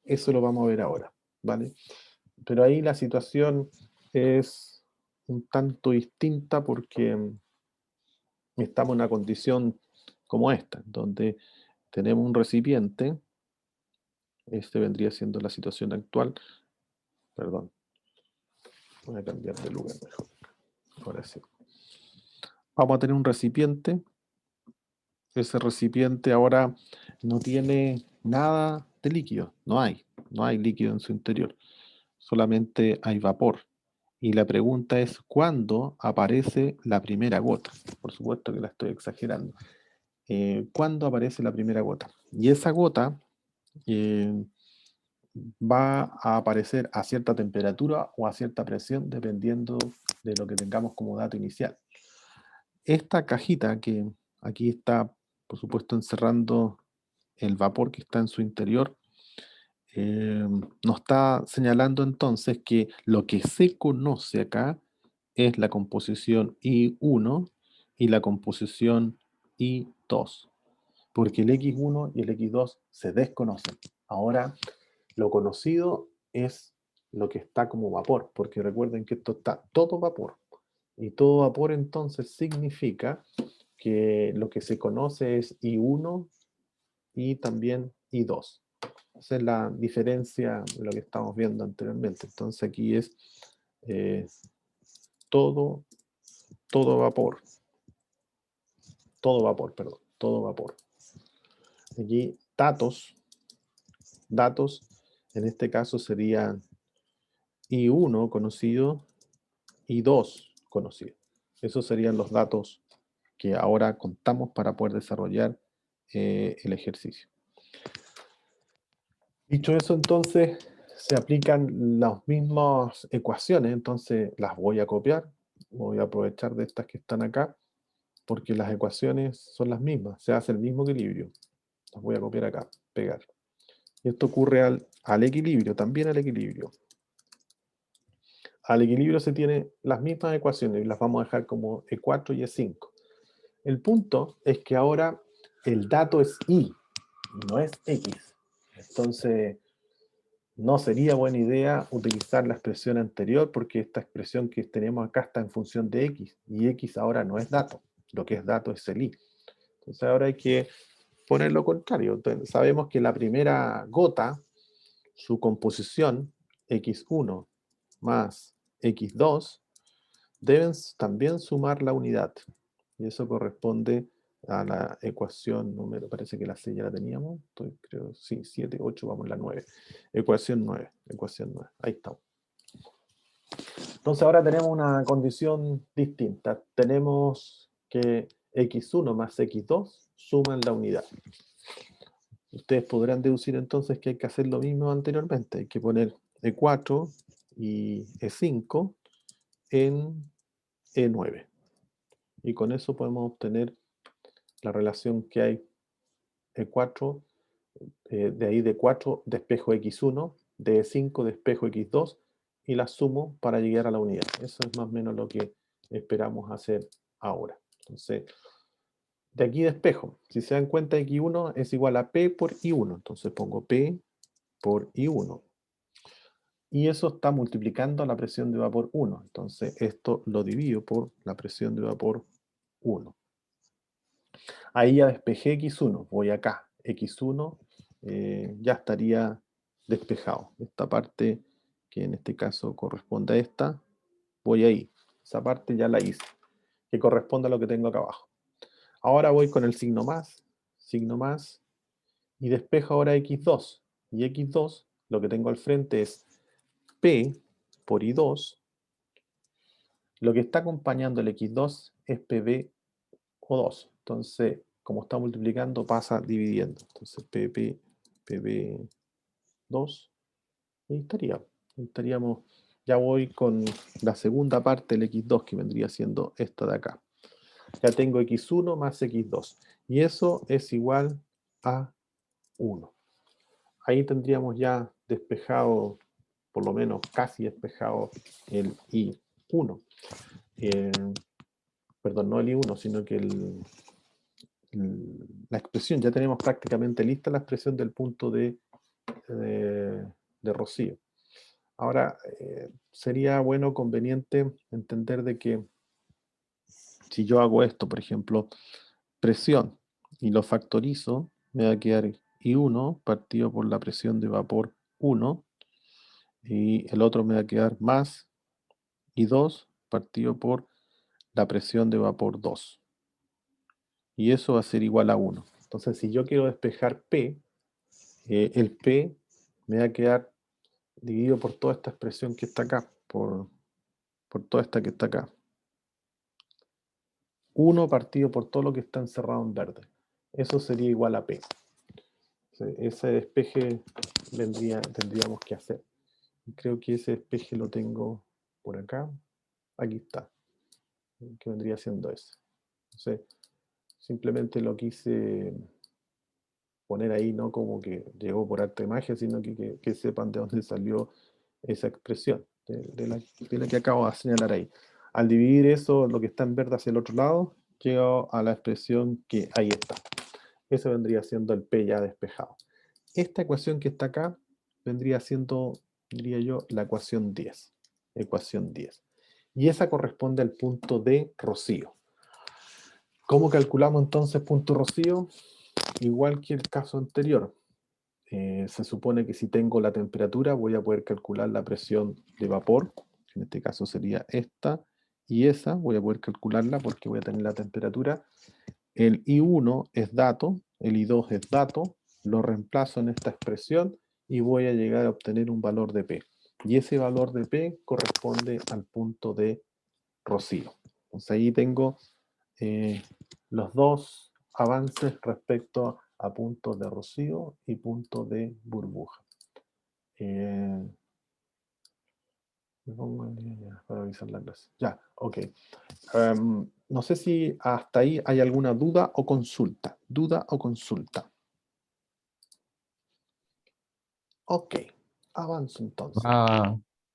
Eso lo vamos a ver ahora, ¿vale? Pero ahí la situación es un tanto distinta porque estamos en una condición como esta, donde tenemos un recipiente, este vendría siendo la situación actual, perdón, voy a cambiar de lugar mejor, ahora sí. Vamos a tener un recipiente, ese recipiente ahora no tiene nada de líquido, no hay líquido en su interior, solamente hay vapor. Y la pregunta es, ¿cuándo aparece la primera gota? Por supuesto que la estoy exagerando. ¿Cuándo aparece la primera gota? Y esa gota va a aparecer a cierta temperatura o a cierta presión, dependiendo de lo que tengamos como dato inicial. Esta cajita que aquí está, por supuesto, encerrando el vapor que está en su interior, nos está señalando entonces que lo que se conoce acá es la composición I1 y la composición I2, porque el X1 y el X2 se desconocen. Ahora, lo conocido es lo que está como vapor, porque recuerden que esto está todo vapor, y todo vapor entonces significa que lo que se conoce es I1 y también I2. Esa es la diferencia de lo que estamos viendo anteriormente. Entonces aquí es todo vapor. Todo vapor, perdón. Todo vapor. Aquí datos en este caso serían I1 conocido, I2 conocido. Esos serían los datos que ahora contamos para poder desarrollar el ejercicio. Dicho eso, entonces, se aplican las mismas ecuaciones, entonces las voy a copiar, voy a aprovechar de estas que están acá, porque las ecuaciones son las mismas, se hace el mismo equilibrio. Las voy a copiar acá, pegar. Y esto ocurre al equilibrio, también al equilibrio. Al equilibrio se tienen las mismas ecuaciones y las vamos a dejar como E4 y E5. El punto es que ahora el dato es Y, no es X. Entonces, no sería buena idea utilizar la expresión anterior porque esta expresión que tenemos acá está en función de X y X ahora no es dato. Lo que es dato es el Y. Entonces ahora hay que poner lo contrario. Entonces, sabemos que la primera gota, su composición, X1 más X2, deben también sumar la unidad. Y eso corresponde a la ecuación número, parece que la 6 ya la teníamos, creo, sí, 7, 8, vamos a la 9. Ecuación 9, ahí estamos. Entonces ahora tenemos una condición distinta. Tenemos que X1 más X2 suman la unidad. Ustedes podrán deducir entonces que hay que hacer lo mismo anteriormente. Hay que poner E4 y E5 en E9. Y con eso podemos obtener la relación que hay E4, de ahí de 4 despejo X1, de E5 despejo X2, y la sumo para llegar a la unidad. Eso es más o menos lo que esperamos hacer ahora. Entonces, de aquí despejo. Si se dan cuenta, X1 es igual a P por I1. Entonces pongo P por I1. Y eso está multiplicando la presión de vapor 1. Entonces, esto lo divido por la presión de vapor 1. Ahí ya despejé X1, voy acá. X1 ya estaría despejado. Esta parte, que en este caso corresponde a esta, voy ahí. Esa parte ya la hice, que corresponde a lo que tengo acá abajo. Ahora voy con el signo más, y despejo ahora X2. Y X2, lo que tengo al frente es P por I2. Lo que está acompañando el X2 es PB o 2. Entonces, como está multiplicando, pasa dividiendo. Entonces, PB2, y estaríamos, ya voy con la segunda parte del X2, que vendría siendo esta de acá. Ya tengo X1 más X2, y eso es igual a 1. Ahí tendríamos ya despejado, por lo menos casi despejado, el I1. Perdón, no el I1, sino que la expresión, ya tenemos prácticamente lista la expresión del punto de Rocío. Ahora, sería bueno, conveniente entender de que si yo hago esto, por ejemplo, presión, y lo factorizo, me va a quedar I1 partido por la presión de vapor 1, y el otro me va a quedar más I2 partido por la presión de vapor 2. Y eso va a ser igual a 1. Entonces, si yo quiero despejar P, el P me va a quedar dividido por toda esta expresión que está acá, por toda esta que está acá. 1 partido por todo lo que está encerrado en verde. Eso sería igual a P. Ese despeje tendríamos que hacer. Creo que ese despeje lo tengo por acá. Aquí está. Que vendría siendo ese. Entonces, simplemente lo quise poner ahí, no como que llegó por arte de magia, sino que sepan de dónde salió esa expresión, de la que acabo de señalar ahí. Al dividir eso, lo que está en verde hacia el otro lado, llego a la expresión que ahí está. Eso vendría siendo el P ya despejado. Esta ecuación que está acá vendría siendo, diría yo, la ecuación 10. Ecuación 10. Y esa corresponde al punto de Rocío. ¿Cómo calculamos entonces punto Rocío? Igual que el caso anterior. Se supone que si tengo la temperatura voy a poder calcular la presión de vapor, en este caso sería esta, y esa voy a poder calcularla porque voy a tener la temperatura. El I1 es dato, el I2 es dato, lo reemplazo en esta expresión y voy a llegar a obtener un valor de P. Y ese valor de P corresponde al punto de Rocío. Entonces ahí tengo los dos avances respecto a puntos de Rocío y puntos de burbuja. Me pongo para avisar la clase. Ya, ok. No sé si hasta ahí hay alguna duda o consulta. ¿Duda o consulta? Ok, avanzo entonces.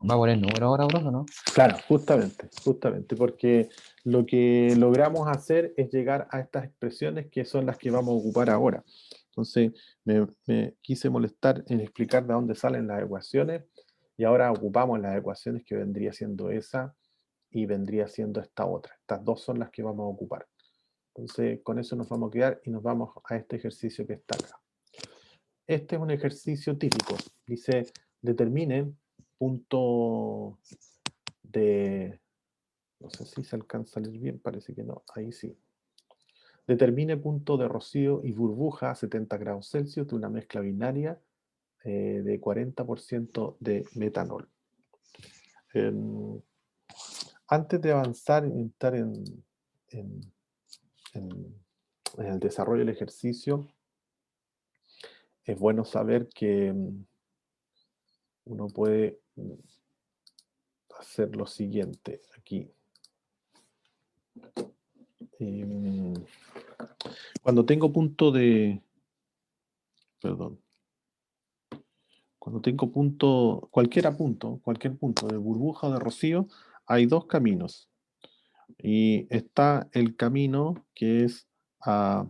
¿Va a poner número ahora, profe, no? Claro, justamente, porque lo que logramos hacer es llegar a estas expresiones que son las que vamos a ocupar ahora. Entonces, me quise molestar en explicar de dónde salen las ecuaciones y ahora ocupamos las ecuaciones que vendría siendo esa y vendría siendo esta otra. Estas dos son las que vamos a ocupar. Entonces, con eso nos vamos a quedar y nos vamos a este ejercicio que está acá. Este es un ejercicio típico. Dice, determine punto de... No sé si se alcanza a leer bien, parece que no. Ahí sí. Determine punto de rocío y burbuja a 70 grados Celsius de una mezcla binaria de 40% de metanol. Antes de avanzar y entrar en- en el desarrollo del ejercicio, es bueno saber que uno puede hacer lo siguiente aquí. Cuando tengo punto de... Perdón. Cuando tengo cualquier punto de burbuja o de rocío, hay dos caminos. Y está el camino que es a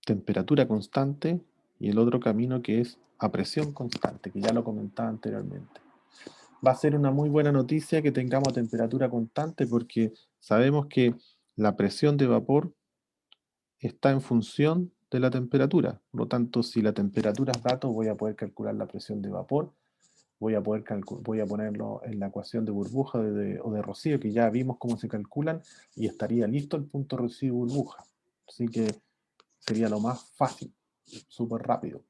temperatura constante y el otro camino que es a presión constante, que ya lo comentaba anteriormente. Va a ser una muy buena noticia que tengamos temperatura constante porque sabemos que la presión de vapor está en función de la temperatura. Por lo tanto, si la temperatura es dato, voy a poder calcular la presión de vapor. Voy a ponerlo en la ecuación de burbuja o de rocío, que ya vimos cómo se calculan, y estaría listo el punto rocío burbuja. Así que sería lo más fácil, súper rápido.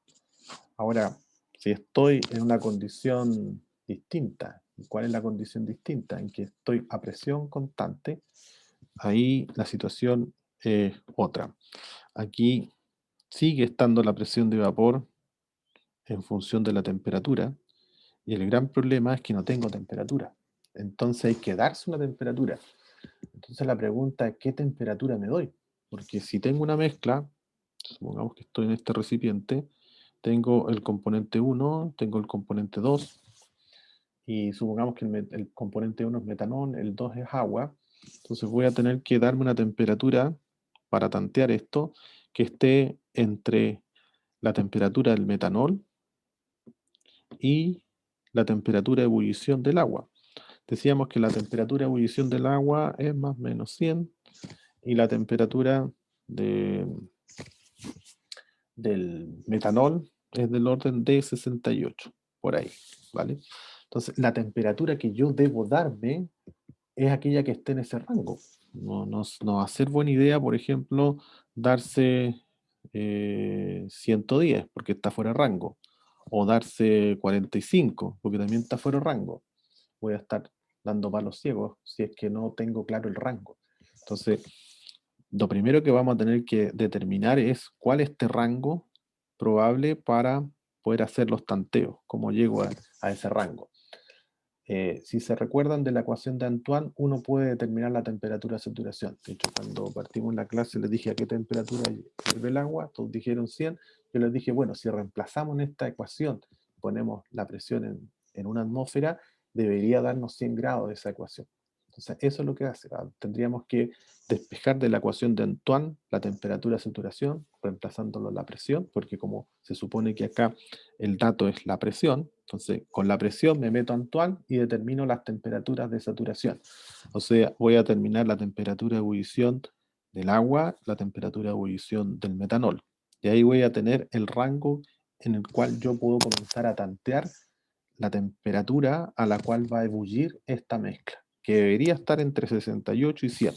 Ahora, si estoy en una condición distinta, ¿cuál es la condición distinta? En que estoy a presión constante, ahí la situación es otra. Aquí sigue estando la presión de vapor en función de la temperatura, y el gran problema es que no tengo temperatura. Entonces hay que darse una temperatura. Entonces la pregunta es, ¿qué temperatura me doy? Porque si tengo una mezcla, supongamos que estoy en este recipiente, tengo el componente 1, tengo el componente 2, y supongamos que el componente 1 es metanol, el 2 es agua, entonces voy a tener que darme una temperatura para tantear esto que esté entre la temperatura del metanol y la temperatura de ebullición del agua. Decíamos que la temperatura de ebullición del agua es más o menos 100 y la temperatura del metanol es del orden de 68, por ahí, ¿vale? Entonces, la temperatura que yo debo darme es aquella que esté en ese rango. No va a ser buena idea, por ejemplo, darse 110 porque está fuera de rango, o darse 45 porque también está fuera de rango. Voy a estar dando palos ciegos si es que no tengo claro el rango. Entonces, lo primero que vamos a tener que determinar es cuál es este rango probable para poder hacer los tanteos, cómo llego a ese rango. Si se recuerdan de la ecuación de Antoine, uno puede determinar la temperatura de saturación. De hecho, cuando partimos la clase les dije a qué temperatura hierve el agua, todos dijeron 100. Yo les dije, bueno, si reemplazamos en esta ecuación, ponemos la presión en una atmósfera, debería darnos 100 grados de esa ecuación. Entonces, eso es lo que hace. Tendríamos que despejar de la ecuación de Antoine la temperatura de saturación, reemplazándolo la presión, porque como se supone que acá el dato es la presión, entonces con la presión me meto a Antoine y determino las temperaturas de saturación. O sea, voy a determinar la temperatura de ebullición del agua, la temperatura de ebullición del metanol. Y ahí voy a tener el rango en el cual yo puedo comenzar a tantear la temperatura a la cual va a ebullir esta mezcla, que debería estar entre 68 y 100.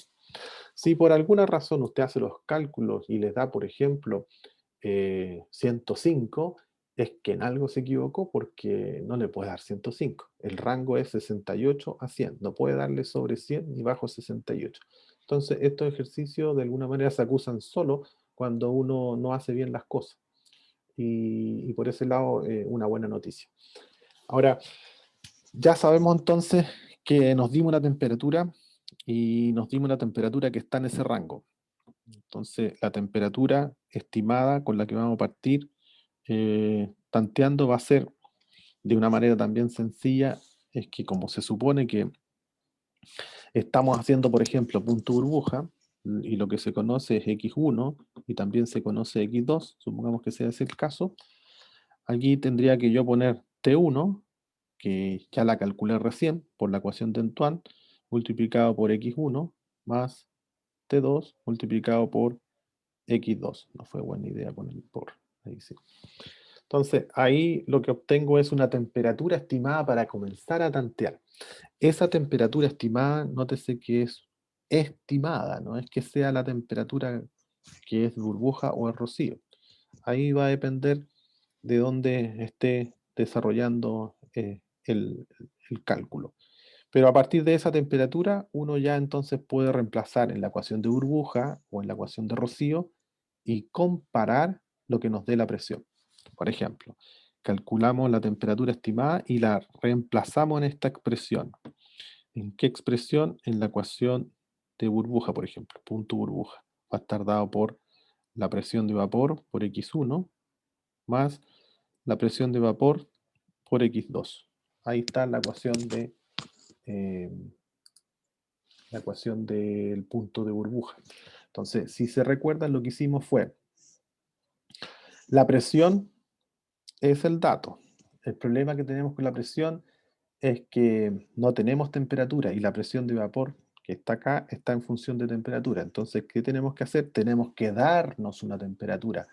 Si por alguna razón usted hace los cálculos y les da, por ejemplo, 105, es que en algo se equivocó porque no le puede dar 105. El rango es 68 a 100. No puede darle sobre 100 ni bajo 68. Entonces, estos ejercicios de alguna manera se acusan solo cuando uno no hace bien las cosas. Y por ese lado, una buena noticia. Ahora, ya sabemos entonces que nos dimos una temperatura y nos dimos una temperatura que está en ese rango. Entonces, la temperatura estimada con la que vamos a partir tanteando va a ser de una manera también sencilla, es que como se supone que estamos haciendo, por ejemplo, punto burbuja, y lo que se conoce es x1 y también se conoce x2, supongamos que sea ese el caso, aquí tendría que yo poner t1, que ya la calculé recién por la ecuación de Antoine, multiplicado por x1 más t2 multiplicado por x2. No fue buena idea poner el por, ahí sí. Entonces, ahí lo que obtengo es una temperatura estimada para comenzar a tantear. Esa temperatura estimada, nótese que es estimada, no es que sea la temperatura que es burbuja o es rocío. Ahí va a depender de dónde esté desarrollando el cálculo. Pero a partir de esa temperatura, uno ya entonces puede reemplazar en la ecuación de burbuja o en la ecuación de rocío y comparar lo que nos dé la presión. Por ejemplo, calculamos la temperatura estimada y la reemplazamos en esta expresión. ¿En qué expresión? En la ecuación de burbuja, por ejemplo, punto burbuja. Va a estar dado por la presión de vapor por x1 más la presión de vapor por x2. Ahí está eh, la ecuación del punto de burbuja. Entonces, si se recuerdan, lo que hicimos fue, la presión es el dato. El problema que tenemos con la presión es que no tenemos temperatura y la presión de vapor que está acá está en función de temperatura. Entonces, ¿qué tenemos que hacer? Tenemos que darnos una temperatura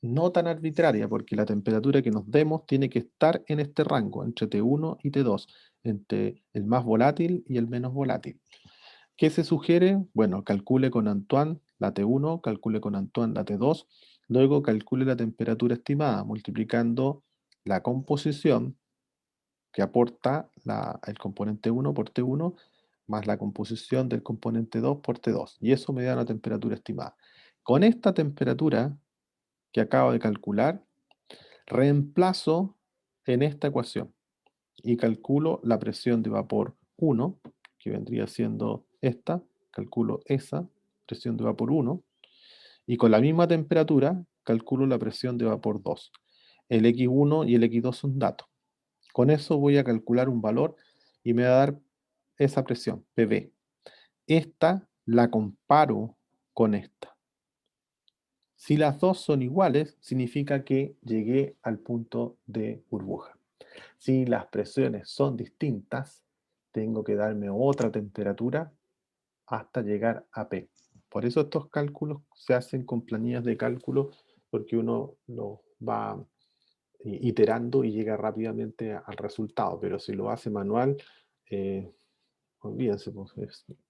no tan arbitraria, porque la temperatura que nos demos tiene que estar en este rango, entre T1 y T2, entre el más volátil y el menos volátil. ¿Qué se sugiere? Bueno, calcule con Antoine la T1, calcule con Antoine la T2, luego calcule la temperatura estimada, multiplicando la composición que aporta el componente 1 por T1, más la composición del componente 2 por T2, y eso me da una temperatura estimada. Con esta temperatura que acabo de calcular, reemplazo en esta ecuación y calculo la presión de vapor 1, que vendría siendo esta, calculo esa presión de vapor 1, y con la misma temperatura calculo la presión de vapor 2. El X1 y el X2 son datos. Con eso voy a calcular un valor y me va a dar esa presión, PV. Esta la comparo con esta. Si las dos son iguales, significa que llegué al punto de burbuja. Si las presiones son distintas, tengo que darme otra temperatura hasta llegar a P. Por eso estos cálculos se hacen con planillas de cálculo, porque uno lo va iterando y llega rápidamente al resultado. Pero si lo hace manual, olvídense, pues,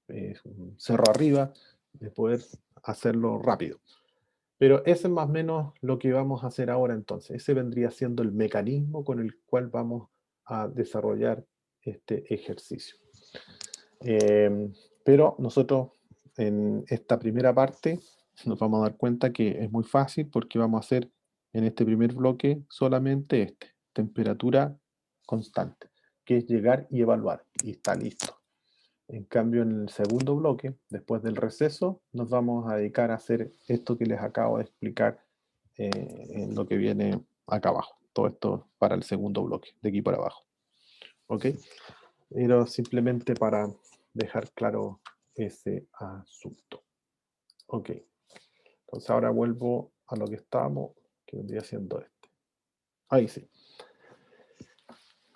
es un cerro arriba de poder hacerlo rápido. Pero ese es más o menos lo que vamos a hacer ahora entonces. Ese vendría siendo el mecanismo con el cual vamos a desarrollar este ejercicio. Pero nosotros en esta primera parte nos vamos a dar cuenta que es muy fácil porque vamos a hacer en este primer bloque solamente temperatura constante, que es llegar y evaluar, y está listo. En cambio, en el segundo bloque, después del receso, nos vamos a dedicar a hacer esto que les acabo de explicar en lo que viene acá abajo. Todo esto para el segundo bloque, de aquí para abajo. ¿Ok? Pero simplemente para dejar claro ese asunto. Ok. Entonces ahora vuelvo a lo que estábamos, que vendría siendo este. Ahí sí.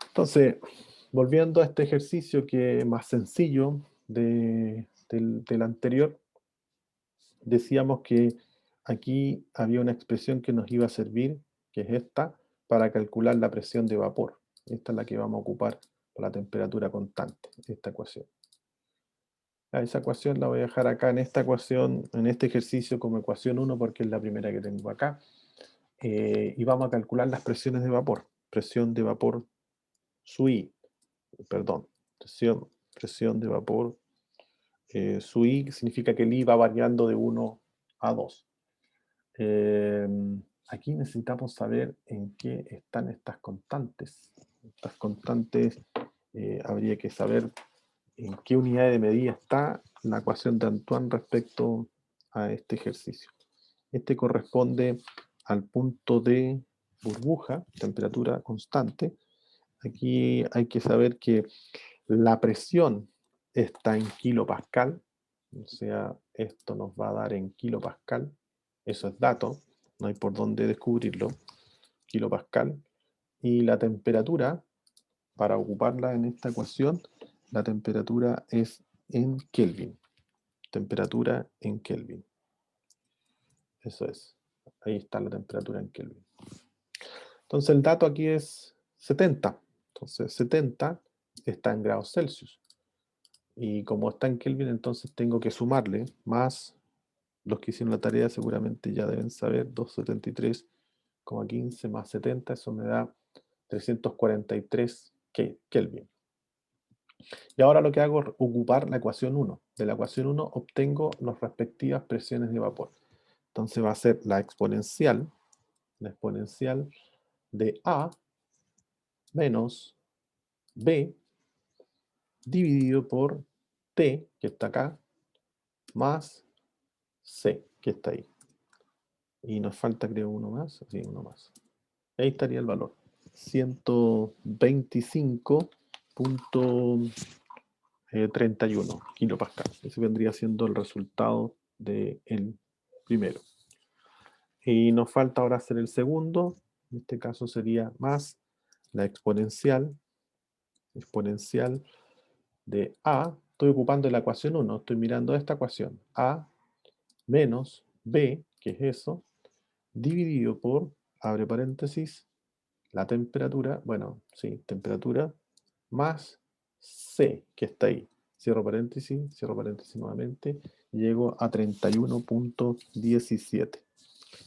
Entonces, volviendo a este ejercicio que es más sencillo del anterior, decíamos que aquí había una expresión que nos iba a servir, que es esta, para calcular la presión de vapor. Esta es la que vamos a ocupar para la temperatura constante, esta ecuación. Esa ecuación la voy a dejar acá en esta ecuación, en este ejercicio como ecuación 1, porque es la primera que tengo acá. Y vamos a calcular las presiones de vapor. Presión de vapor su I, perdón, presión de vapor su I significa que el I va variando de 1 a 2. Aquí necesitamos saber en qué están estas constantes. Estas constantes habría que saber en qué unidad de medida está la ecuación de Antoine respecto a este ejercicio. Este corresponde al punto de burbuja, temperatura constante. Aquí hay que saber que la presión está en kilopascal, o sea, esto nos va a dar en kilopascal, eso es dato, no hay por dónde descubrirlo, kilopascal, y la temperatura, para ocuparla en esta ecuación, la temperatura es en Kelvin, temperatura en Kelvin, eso es, ahí está la temperatura en Kelvin. Entonces el dato aquí es 70, entonces 70 está en grados Celsius. Y como está en Kelvin, entonces tengo que sumarle más, los que hicieron la tarea seguramente ya deben saber, 273,15 más 70, eso me da 343 Kelvin. Y ahora lo que hago es ocupar la ecuación 1. De la ecuación 1 obtengo las respectivas presiones de vapor. Entonces va a ser la exponencial de A menos B dividido por T, que está acá, más C, que está ahí. Y nos falta, creo, uno más. Sí, uno más. Ahí estaría el valor. 125,31 kilopascal. Ese vendría siendo el resultado del primero. Y nos falta ahora hacer el segundo. En este caso sería más la exponencial de A. Estoy ocupando la ecuación 1. Estoy mirando esta ecuación. A menos B, que es eso, dividido por, abre paréntesis, la temperatura, bueno, sí, temperatura, más C, que está ahí. Cierro paréntesis nuevamente, y llego a 31,17.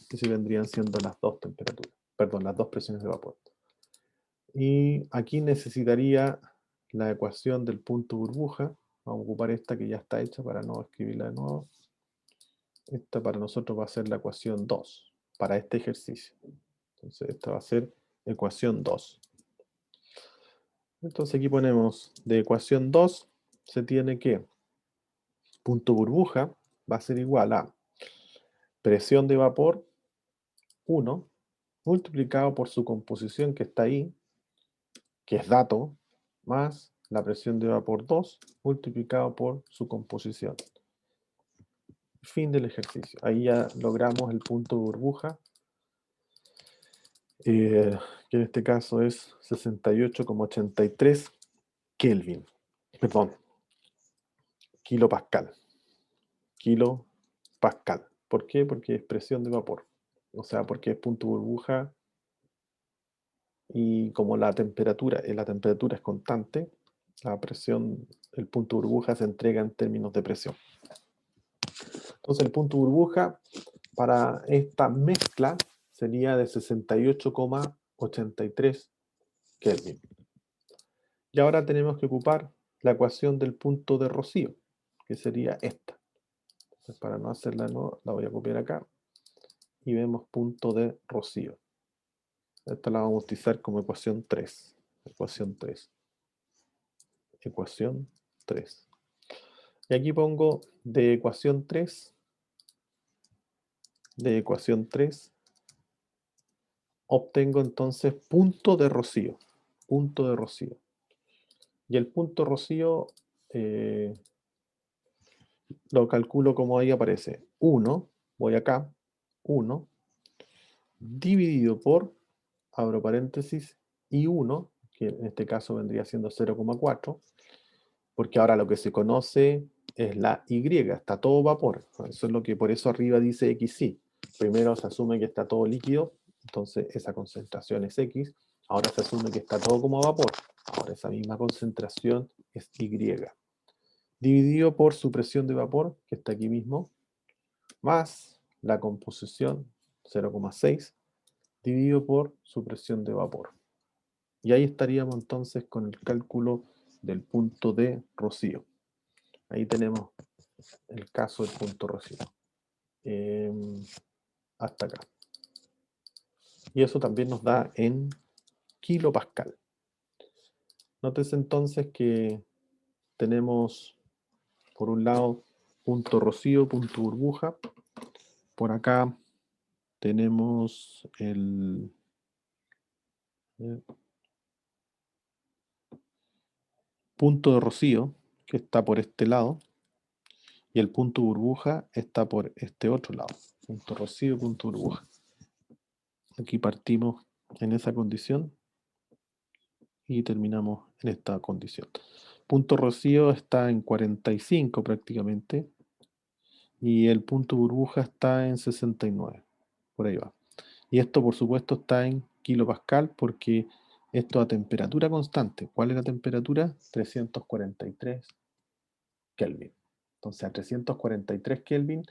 Que se vendrían siendo las dos temperaturas, perdón, las dos presiones de vapor. Y aquí necesitaría la ecuación del punto burbuja. Vamos a ocupar esta que ya está hecha para no escribirla de nuevo. Esta para nosotros va a ser la ecuación 2 para este ejercicio. Entonces esta va a ser ecuación 2. Entonces aquí ponemos de ecuación 2 se tiene que punto burbuja va a ser igual a presión de vapor 1 multiplicado por su composición que está ahí, que es dato, más la presión de vapor 2 multiplicado por su composición. Fin del ejercicio. Ahí ya logramos el punto burbuja, que en este caso es 68,83 Kelvin. Perdón, kilopascal. Kilopascal. ¿Por qué? Porque es presión de vapor. O sea, porque es punto burbuja y como la temperatura es constante, la presión, el punto burbuja se entrega en términos de presión. Entonces el punto burbuja para esta mezcla sería de 68,83 Kelvin. Y ahora tenemos que ocupar la ecuación del punto de rocío, que sería esta. Entonces, para no hacerla de nuevo, la voy a copiar acá. Y vemos punto de rocío. Esta la vamos a utilizar como ecuación 3. Ecuación 3. Ecuación 3. Y aquí pongo de ecuación 3. De ecuación 3. Obtengo entonces punto de rocío. Punto de rocío. Y el punto rocío lo calculo como ahí aparece. 1, voy acá, 1, dividido por, abro paréntesis, y 1, que en este caso vendría siendo 0,4, porque ahora lo que se conoce es la Y, está todo vapor. Eso es lo que por eso arriba dice XY. Primero se asume que está todo líquido, entonces esa concentración es X. Ahora se asume que está todo como vapor. Ahora esa misma concentración es Y. Dividido por su presión de vapor, que está aquí mismo, más la composición, 0,6, dividido por su presión de vapor. Y ahí estaríamos entonces con el cálculo del punto de rocío. Ahí tenemos el caso del punto rocío. Hasta acá. Y eso también nos da en kilopascal. Nótese entonces que tenemos, por un lado, punto rocío, punto burbuja. Por acá tenemos el Punto de rocío, que está por este lado, y el punto burbuja está por este otro lado. Punto rocío, punto burbuja. Aquí partimos en esa condición y terminamos en esta condición. Punto rocío está en 45 prácticamente, y el punto burbuja está en 69. Por ahí va. Y esto, por supuesto, está en kilopascal porque esto a temperatura constante. ¿Cuál es la temperatura? 343 Kelvin. Entonces, a 343 Kelvin,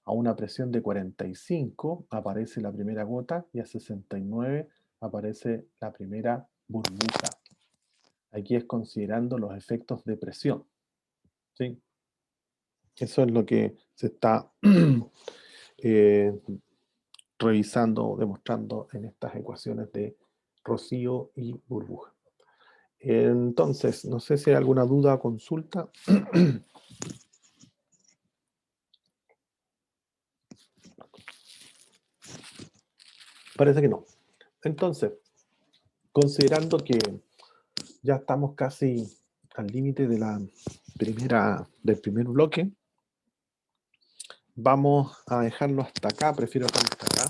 a una presión de 45, aparece la primera gota y a 69 aparece la primera burbuja. Aquí es considerando los efectos de presión. ¿Sí? Eso es lo que se está revisando, demostrando en estas ecuaciones de rocío y burbuja. Entonces, no sé si hay alguna duda o consulta. Parece que no. Entonces, considerando que ya estamos casi al límite de del primer bloque, vamos a dejarlo hasta acá, prefiero dejarlo hasta acá,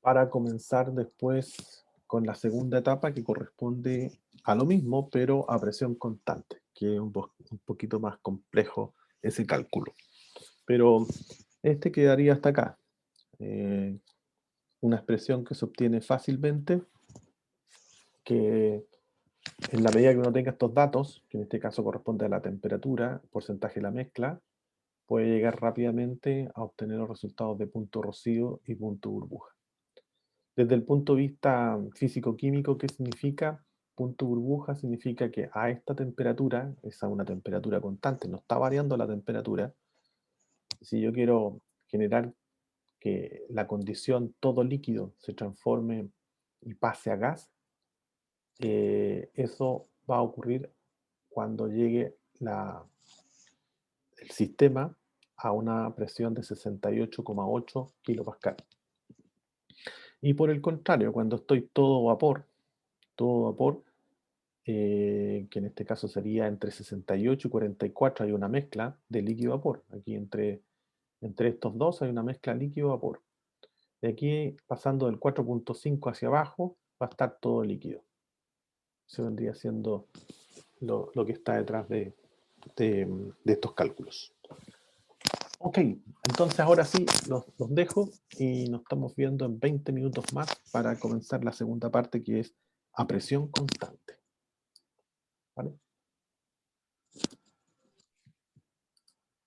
para comenzar después con la segunda etapa que corresponde a lo mismo, pero a presión constante, que es un poquito más complejo ese cálculo. Pero este quedaría hasta acá. Una expresión que se obtiene fácilmente, que en la medida que uno tenga estos datos, que en este caso corresponde a la temperatura, porcentaje de la mezcla, puede llegar rápidamente a obtener los resultados de punto rocío y punto burbuja. Desde el punto de vista físico-químico, ¿qué significa? Punto burbuja significa que a esta temperatura, es a una temperatura constante, no está variando la temperatura. Si yo quiero generar que la condición todo líquido se transforme y pase a gas, eso va a ocurrir cuando llegue el sistema a una presión de 68,8 kilopascal. Y por el contrario, cuando estoy todo vapor, que en este caso sería entre 68 y 44, hay una mezcla de líquido-vapor. Aquí entre estos dos hay una mezcla líquido-vapor. De aquí, pasando del 4.5 hacia abajo, va a estar todo líquido. Se vendría siendo lo que está detrás de estos cálculos. Ok, entonces ahora sí los dejo y nos estamos viendo en 20 minutos más para comenzar la segunda parte, que es a presión constante. ¿Vale?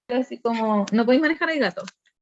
Así como, no podéis manejar el gato.